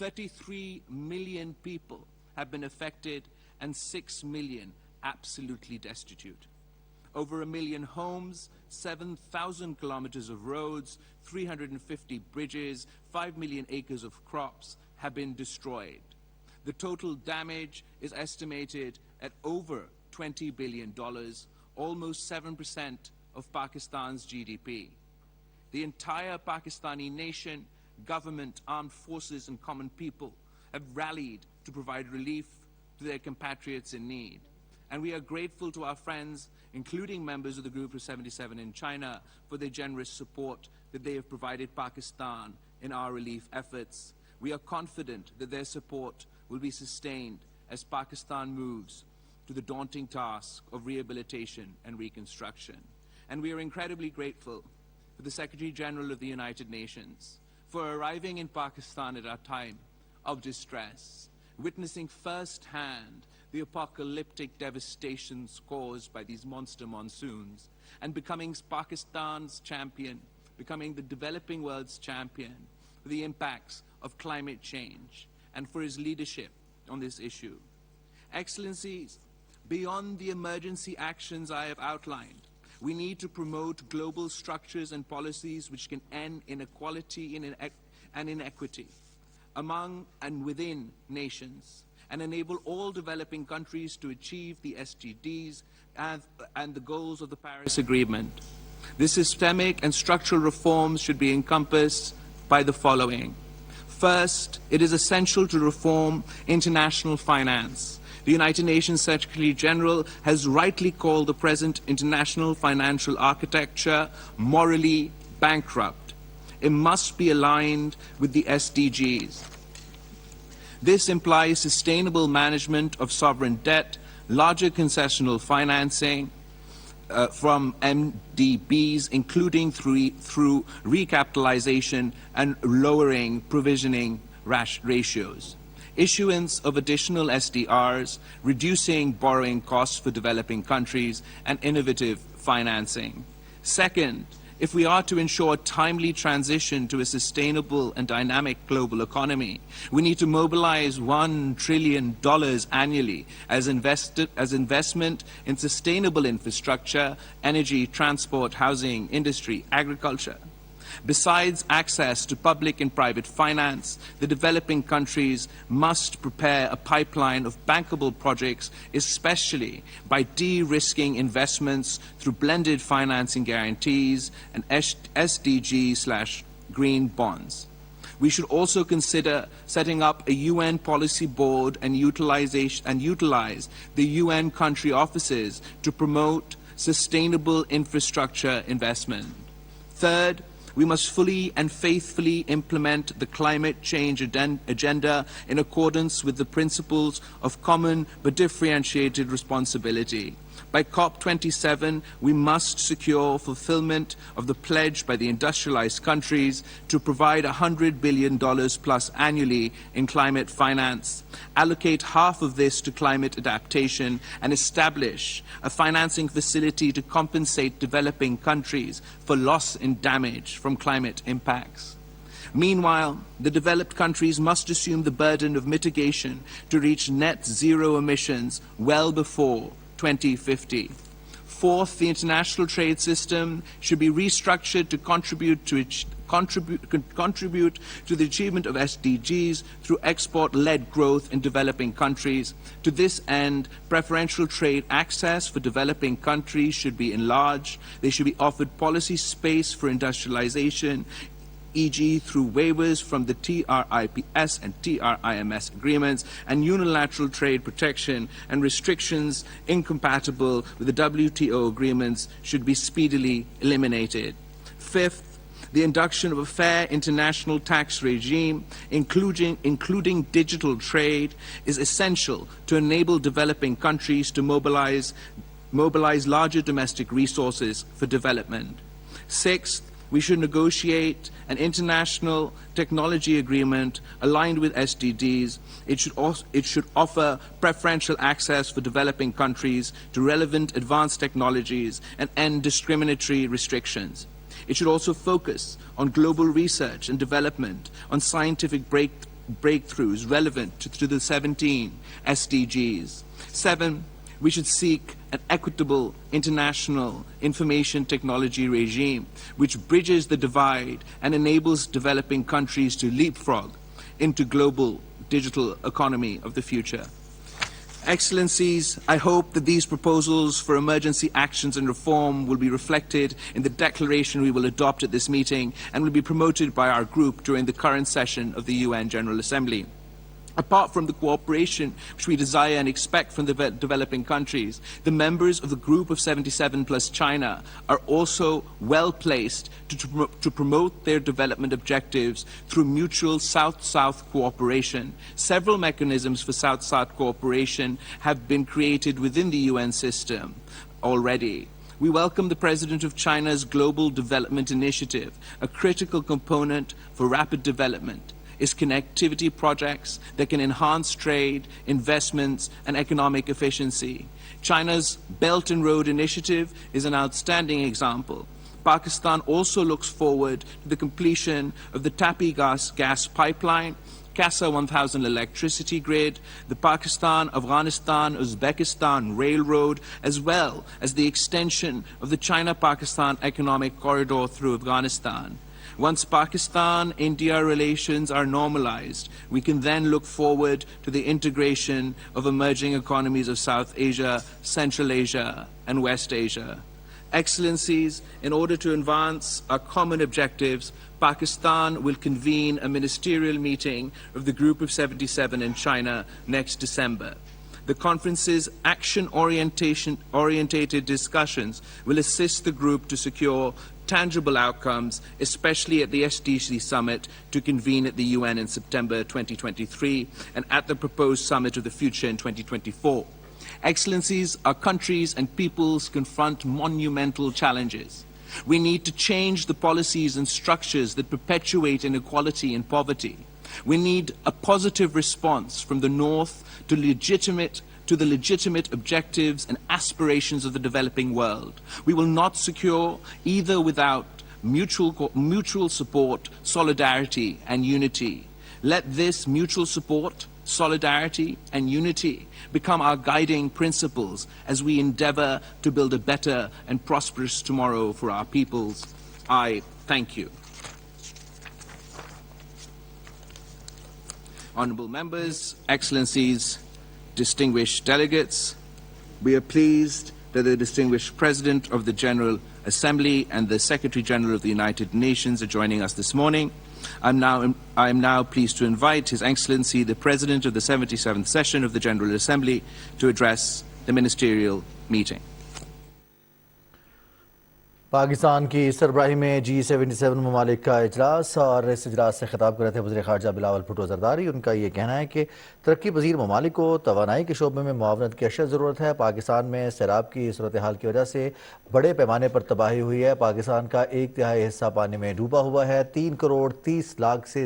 33 million people have been affected and 6 million absolutely destitute. Over 1 million homes, 7,000 kilometers of roads, 350 bridges, 5 million acres of crops have been destroyed. The total damage is estimated at over $20 billion, almost 7% of Pakistan's GDP. The entire Pakistani nation, government, armed forces, and common people have rallied to provide relief to their compatriots in need. And we are grateful to our friends, including members of the Group of 77 in China, for their generous support that they have provided Pakistan in our relief efforts. We are confident that their support will be sustained as Pakistan moves to the daunting task of rehabilitation and reconstruction. And we are incredibly grateful for the Secretary General of the United Nations for arriving in Pakistan at a time of distress, witnessing firsthand the apocalyptic devastations caused by these monster monsoons, and becoming Pakistan's champion, becoming the developing world's champion for the impacts of climate change and for his leadership on this issue. Excellencies, beyond the emergency actions I have outlined, we need to promote global structures and policies which can end inequality and inequity among and within nations, and enable all developing countries to achieve the SDGs and the goals of the Paris Agreement. The systemic and structural reforms should be encompassed by the following. First, it is essential to reform international finance. The United Nations Secretary General has rightly called the present international financial architecture morally bankrupt. It must be aligned with the SDGs. This implies sustainable management of sovereign debt, larger concessional financing from MDBs, including through recapitalization and lowering provisioning ratios. Issuance of additional SDRs, reducing borrowing costs for developing countries, and innovative financing. Second, if we are to ensure timely transition to a sustainable and dynamic global economy, we need to mobilize $1 trillion annually as investment in sustainable infrastructure, energy, transport, housing, industry, agriculture. Besides access to public and private finance, the developing countries must prepare a pipeline of bankable projects, especially by de-risking investments through blended financing guarantees and SDG/green bonds. We should also consider setting up a UN policy board and utilize the UN country offices to promote sustainable infrastructure investment. Third, we must fully and faithfully implement the climate change agenda in accordance with the principles of common but differentiated responsibility. By COP27, we must secure fulfillment of the pledge by the industrialized countries to provide $100 billion plus annually in climate finance, allocate half of this to climate adaptation, and establish a financing facility to compensate developing countries for loss and damage from climate impacts. Meanwhile, the developed countries must assume the burden of mitigation to reach net zero emissions well before 2050. Fourth, the international trade system should be restructured to contribute to the achievement of SDGs through export-led growth in developing countries. To this end, preferential trade access for developing countries should be enlarged. They should be offered policy space for industrialization, e.g. through waivers from the TRIPS and TRIMS agreements, and unilateral trade protection and restrictions incompatible with the WTO agreements should be speedily eliminated. Fifth, the induction of a fair international tax regime, including digital trade, is essential to enable developing countries to mobilize larger domestic resources for development. Sixth, we should negotiate an international technology agreement aligned with SDGs. It should offer preferential access for developing countries to relevant advanced technologies and end discriminatory restrictions. It should also focus on global research and development, on scientific breakthroughs relevant to the 17 SDGs. 7, we should seek an equitable international information technology regime which bridges the divide and enables developing countries to leapfrog into global digital economy of the future. Excellencies, I hope that these proposals for emergency actions and reform will be reflected in the declaration we will adopt at this meeting and will be promoted by our group during the current session of the UN General Assembly. Apart from the cooperation which we desire and expect from the developing countries, the members of the Group of 77 plus China are also well placed to promote their development objectives through mutual South-South cooperation. Several mechanisms for South-South cooperation have been created within the UN system already. We welcome the President of China's Global Development Initiative, a critical component for rapid development. Is connectivity projects that can enhance trade, investments, and economic efficiency. China's Belt and Road Initiative is an outstanding example. Pakistan also looks forward to the completion of the Tapi gas pipeline, CASA 1000 electricity grid, the Pakistan-Afghanistan-Uzbekistan railroad, as well as the extension of the China-Pakistan economic corridor through Afghanistan. Once Pakistan-India relations are normalized, we can then look forward to the integration of emerging economies of South Asia, Central Asia, and West Asia. Excellencies, in order to advance our common objectives, Pakistan will convene a ministerial meeting of the Group of 77 in China next December. The conference's action-orientated discussions will assist the group to secure tangible outcomes, especially at the SDG summit to convene at the UN in September 2023 and at the proposed summit of the future in 2024. Excellencies, our countries and peoples confront monumental challenges. We need to change the policies and structures that perpetuate inequality and poverty. We need a positive response from the North to the legitimate objectives and aspirations of the developing world. We will not secure either without mutual support, solidarity, and unity. Let this mutual support, solidarity, and unity become our guiding principles as we endeavor to build a better and prosperous tomorrow for our peoples. I thank you. Honorable members, excellencies, distinguished delegates, we are pleased that the distinguished President of the General Assembly and the Secretary General of the United Nations are joining us this morning. I am now pleased to invite His Excellency, the President of the 77th session of the General Assembly, to address the ministerial meeting. Pakistan की सरबराही में G-77 ममालिक का इजलास और इस इजलास से खिताब कर रहे थे वज़ीर ख़ारजा बिलावल भुट्टो ज़रदारी। उनका ये कहना है कि तरक्की पजीर ममालिक को तवानाई के शोबे में मुआवनत की अशद ज़रूरत है। पाकिस्तान में सैलाब की सूरत हाल की वजह से बड़े पैमाने पर तबाही हुई है। पाकिस्तान का 1/3 हिस्सा पानी में डूबा हुआ है। 3 करोड़ 30 लाख से